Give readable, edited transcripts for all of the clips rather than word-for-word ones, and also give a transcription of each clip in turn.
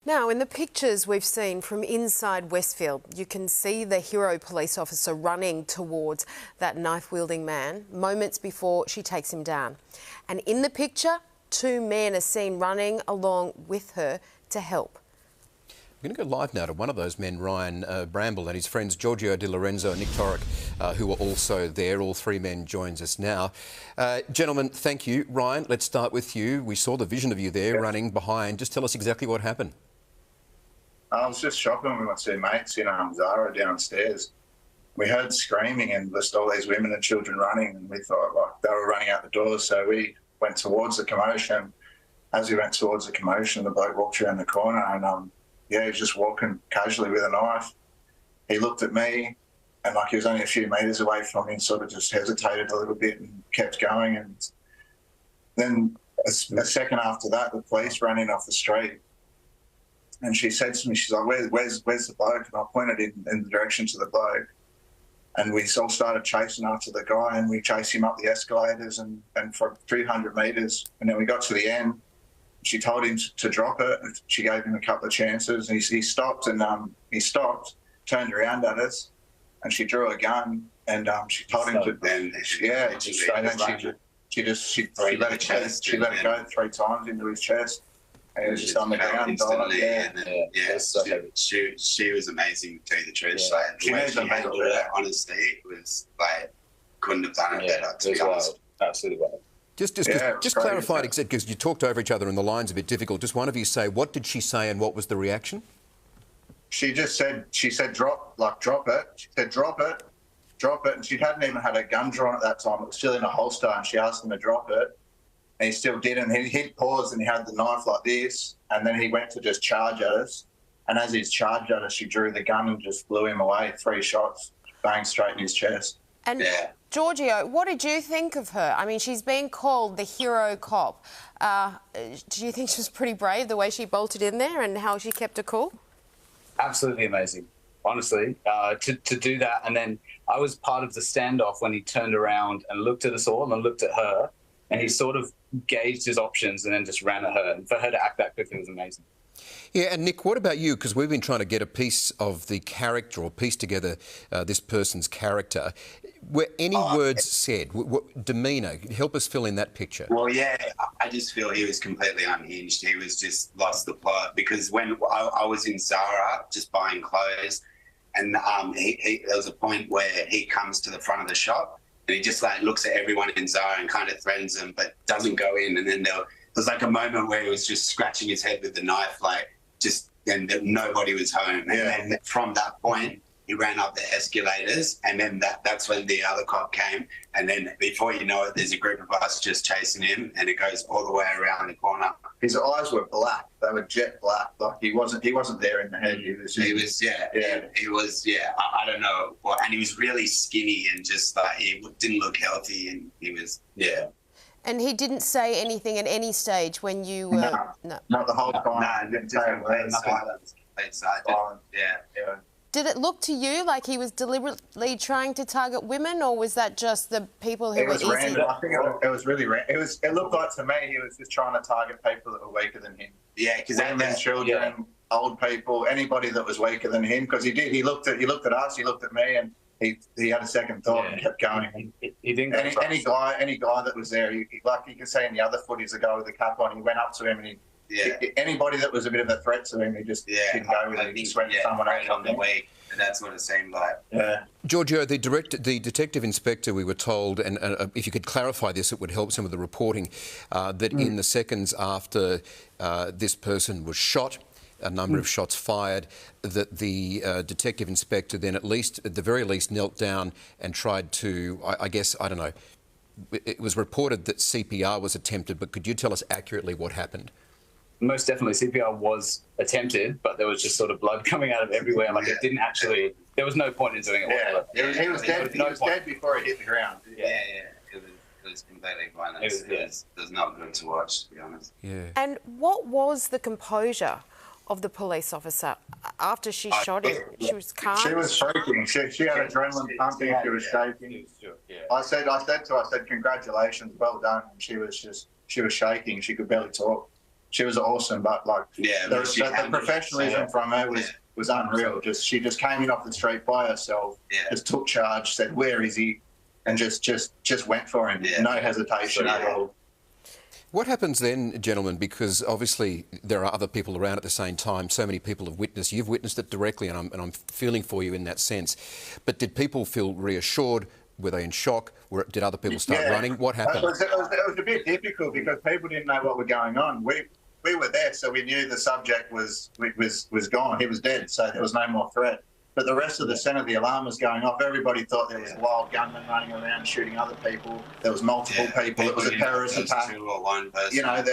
Now, in the pictures we've seen from inside Westfield, you can see the hero police officer running towards that knife-wielding man moments before she takes him down. And in the picture, two men are seen running along with her to help. We're going to go live now to one of those men, Ryan Bramble, and his friends Giorgio Di Lorenzo and Nick Torrick, who are also there. All three men joins us now. Gentlemen, thank you. Ryan, let's start with you. We saw the vision of you there running behind. Just tell us exactly what happened. I was just shopping with my two mates in Zara downstairs. We heard screaming and just all these women and children running, and we thought like they were running out the doors, so we went towards the commotion. As we went towards the commotion, the bloke walked around the corner and he was just walking casually with a knife. He looked at me and like he was only a few metres away from me and sort of just hesitated a little bit and kept going. And then a second after that, the police ran in off the street. And she said to me, she's like, where's the bloke? And I pointed in the direction to the bloke. And we all started chasing after the guy, and we chased him up the escalators and for 300 metres. And then we got to the end. She told him to drop it. She gave him a couple of chances. And he stopped, and he stopped, turned around at us, and she drew a gun. And she told him to. She let it go 3 times into his chest. He was just on the ground. She was amazing, to tell you the truth. Yeah. Like, she knows the medal. Honestly, it was like, couldn't have done it better, to be honest. Absolutely well. Just clarify, because you talked over each other and the line's a bit difficult. Just one of you say, what did she say and what was the reaction? She said, drop it. She said, drop it. And she hadn't even had a gun drawn at that time. It was still in a holster, and she asked him to drop it. And he still didn't. He'd paused and he had the knife like this, and then he went to just charge at us. And as he's charged at us, she drew the gun and just blew him away. 3 shots, bang, straight in his chest. And Giorgio, what did you think of her? I mean, she's being called the hero cop. Do you think she was pretty brave, the way she bolted in there and how she kept her cool? Absolutely amazing, honestly, to do that. And then I was part of the standoff when he turned around and looked at us all and looked at her, and he sort of gauged his options and then just ran at her. And for her to act that quickly was amazing. Yeah, and Nick, what about you? Because we've been trying to get a piece of the character or piece together this person's character. Were any words said? Demeanour, help us fill in that picture. Well, yeah, I just feel he was completely unhinged. He was just lost the plot, because when I was in Zara just buying clothes, and there was a point where he comes to the front of the shop and he just like looks at everyone in Zara and kind of threatens them, but doesn't go in. And then there was like a moment where he was just scratching his head with the knife, and nobody was home. And then from that point, he ran up the escalators, and then that's when the other cop came. And then before you know it, there's a group of us just chasing him, and it goes all the way around the corner. His eyes were black; they were jet black. Like he wasn't there in the head. He was. I don't know. And he was really skinny and just like he didn't look healthy, and he was And he didn't say anything at any stage when you were... No, not the whole time. No, just complete silence. Did it look to you like he was deliberately trying to target women, or was that just the people who were easy? Random. I think it was really random. It looked like to me he was just trying to target people that were weaker than him. Yeah, because women, children, old people, anybody that was weaker than him. Because he did. He looked at us. He looked at me, and he had a second thought and kept going. He didn't. Any guy that was there, like you can see in the other footage, the guy with the cap on, he went up to him and anybody that was a bit of a threat to him, he just didn't go with it. He just went to someone else on the week, and that's what it seemed like. Yeah. Giorgio, the detective inspector, we were told, and if you could clarify this, it would help some of the reporting, that in the seconds after this person was shot, a number of shots fired, that the detective inspector then at the very least knelt down and tried to, I guess, I don't know, it was reported that CPR was attempted, but could you tell us accurately what happened? Most definitely, CPR was attempted, but there was just sort of blood coming out of everywhere. Like it didn't actually. There was no point in doing it whatsoever. He was dead. He was dead before he hit the ground. It was completely violent. It was not good to watch, to be honest. Yeah. And what was the composure of the police officer after she shot him? She was calm. She was shaking. She had adrenaline pumping. She was shaking. I said to her, congratulations, well done. And she was shaking. She could barely talk. she was awesome, but like the professionalism from her was unreal. She just came in off the street by herself, just took charge, said, "Where is he?" and just went for him. No hesitation at all. What happens then, gentlemen, because obviously there are other people around at the same time, so many people have witnessed, you've witnessed it directly, and I'm feeling for you in that sense. But did people feel reassured? Were they in shock? Did other people start running? What happened? It was a bit difficult because people didn't know what was going on. We were there, so we knew the subject was gone. He was dead, so there was no more threat. But the rest of the centre, the alarm was going off. Everybody thought there was a wild gunman running around shooting other people. There was multiple people. It was a terrorist attack. You know,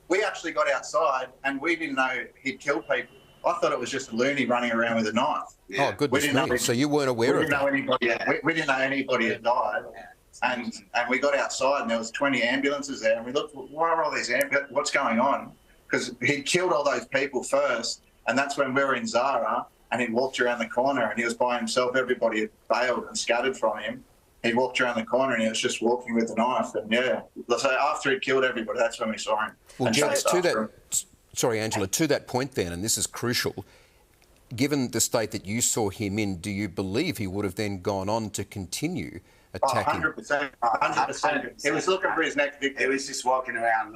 we actually got outside and we didn't know he'd killed people. I thought it was just a loony running around with a knife. Oh, goodness me. So you weren't aware of that? We didn't know anybody had died. And we got outside and there was 20 ambulances there. And we looked, why are all these ambulances? What's going on? Because he'd killed all those people first. And that's when we were in Zara. And he walked around the corner and he was by himself. Everybody had bailed and scattered from him. He walked around the corner and he was just walking with a knife. And so after he'd killed everybody, that's when we saw him. Well, James, sorry, Angela, to that point then, and this is crucial, given the state that you saw him in, do you believe he would have then gone on to continue attacking? 100%. 100%. He was looking for his next victim. He was just walking around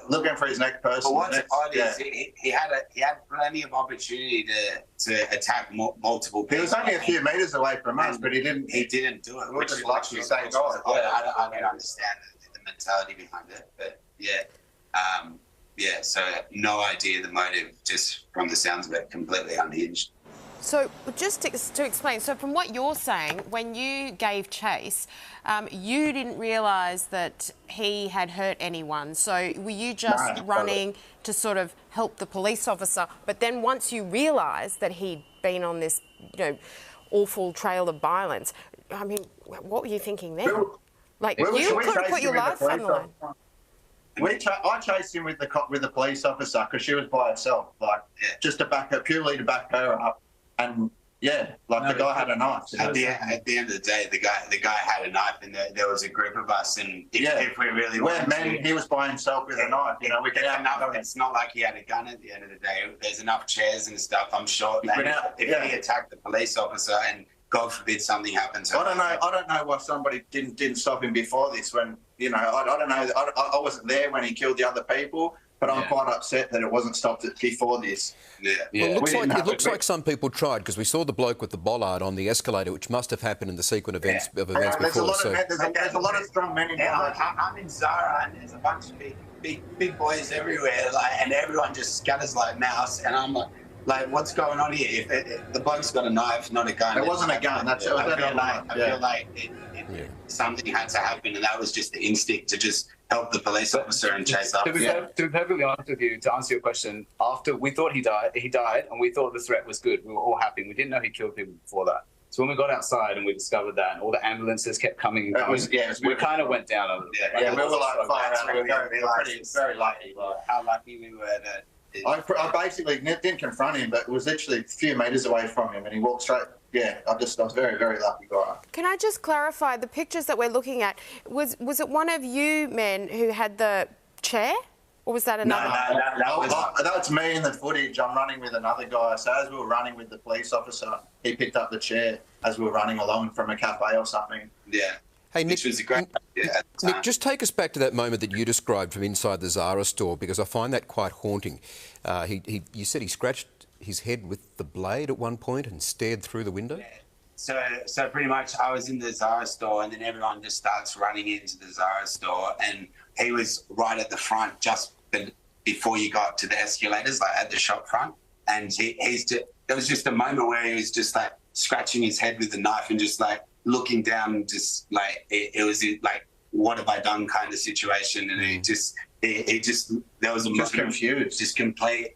looking for his next person. But what's odd is he had plenty of opportunity to attack multiple people. He was only a few metres away from us, but he didn't. He didn't do it. Which is lucky to say, God. I don't understand the mentality behind it, but so no idea the motive, just from the sounds of it, completely unhinged. So just to explain, so from what you're saying, when you gave chase, you didn't realise that he had hurt anyone. So were you just running to sort of help the police officer? But then once you realised that he'd been on this, awful trail of violence, I mean, what were you thinking then? Like, you could have put your life on the line. I chased him with the police officer because she was by herself, just to back her, purely to back her up. And the guy had a knife. At the end of the day, the guy had a knife, and there was a group of us. And if we really wanted to, he was by himself with a knife. We could have enough. It's not like he had a gun at the end of the day. There's enough chairs and stuff. I'm sure that if he attacked the police officer and God forbid something happened to him. I don't know why somebody didn't stop him before this. When I don't know. I wasn't there when he killed the other people. But I'm quite upset that it wasn't stopped before this. Well, it looks like some people tried, because we saw the bloke with the bollard on the escalator, which must have happened in the sequence of events before. There's a lot of strong men in there. I'm in Zara and there's a bunch of big boys everywhere, and everyone just scatters like mouse. And I'm like, what's going on here? If the bloke's got a knife, not a gun. It wasn't a gun. I feel like something had to happen, and that was just the instinct to just help the police officer and chase up. To be perfectly honest with you, to answer your question, after we thought he died, and we thought the threat was good. We were all happy. We didn't know he killed people before that. So when we got outside and we discovered that, and all the ambulances kept coming, we kind of went down a little bit. We were like, very lucky. How lucky we were that. I basically didn't confront him, but it was literally a few metres away from him, and he walked straight. I was very, very lucky guy. Can I just clarify, the pictures that we're looking at, was it one of you men who had the chair? Or was that another? No, that's me in the footage. I'm running with another guy. So as we were running with the police officer, he picked up the chair as we were running along from a cafe or something. Yeah. Hey, Nick, which was a great idea. Nick, just take us back to that moment that you described from inside the Zara store, because I find that quite haunting. You said he scratched his head with the blade at one point and stared through the window? Yeah. So pretty much I was in the Zara store, and then everyone just starts running into the Zara store, and he was right at the front just before you got to the escalators, like at the shop front. And there was just a moment where he was just like scratching his head with the knife and just like looking down, and just like it was like, what have I done kind of situation. And he just there was a just confused, just complete.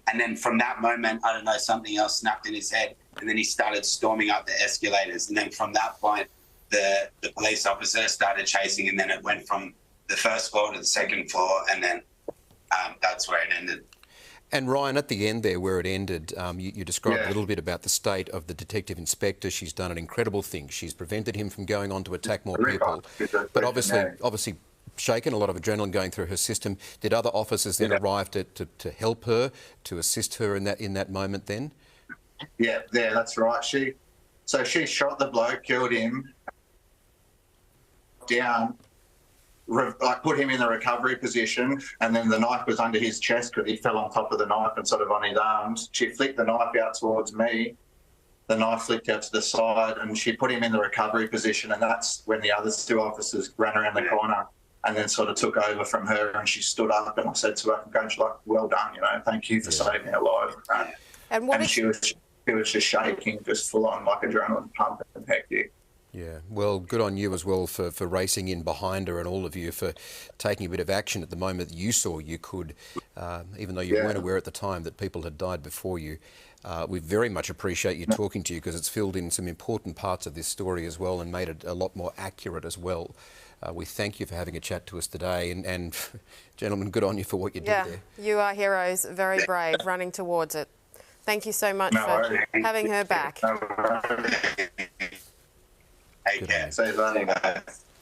And then from that moment, I don't know, something else snapped in his head, and then he started storming up the escalators. And then from that point, the police officer started chasing, and then it went from the first floor to the second floor, and then that's where it ended. And Ryan, at the end there, where it ended, you described a little bit about the state of the detective inspector. She's done an incredible thing. She's prevented him from going on to attack more people. But obviously, shaken, a lot of adrenaline going through her system. Did other officers then arrive to help her, to assist her in that moment then? Yeah, that's right. She shot the bloke, killed him, down, put him in the recovery position, and then the knife was under his chest because he fell on top of the knife and sort of on his arms. She flicked the knife out towards me. The knife flicked out to the side, and she put him in the recovery position, and that's when the other two officers ran around the corner and then sort of took over from her, and she stood up, and I said to her, "Coach, like, well done, thank you for saving her life." And she was just shaking, just full on, like adrenaline pumping and hectic. Yeah, well, good on you as well for racing in behind her, and all of you for taking a bit of action at the moment that you saw you could, even though you weren't aware at the time that people had died before you. We very much appreciate you talking to you, because it's filled in some important parts of this story as well and made it a lot more accurate as well. We thank you for having a chat to us today, and gentlemen, good on you for what you did there. Yeah, you are heroes, very brave, running towards it. Thank you so much for having her back.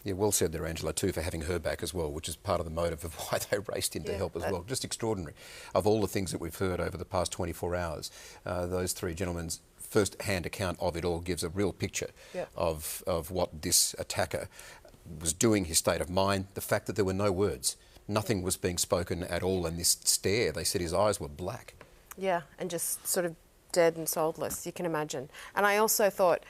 Yeah, well said there, Angela, too, for having her back as well, which is part of the motive of why they raced in to help as well. Just extraordinary. Of all the things that we've heard over the past 24 hours, those three gentlemen's first-hand account of it all gives a real picture of what this attacker was doing, his state of mind, the fact that there were no words. Nothing was being spoken at all, and this stare, they said his eyes were black. Yeah, and just sort of dead and soulless, you can imagine. And I also thought,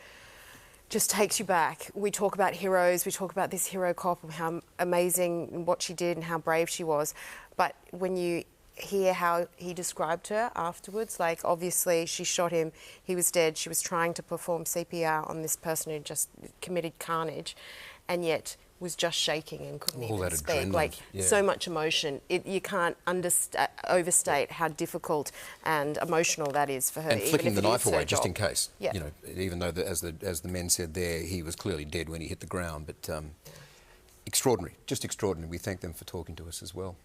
just takes you back. We talk about heroes, we talk about this hero cop and how amazing what she did and how brave she was. But when you hear how he described her afterwards, like obviously she shot him, he was dead, she was trying to perform CPR on this person who just committed carnage, and yet was just shaking and couldn't even speak. Like, so much emotion. You can't overstate how difficult and emotional that is for her. And flicking the knife away just in case. Even though, as the men said there, he was clearly dead when he hit the ground. But extraordinary, just extraordinary. We thank them for talking to us as well.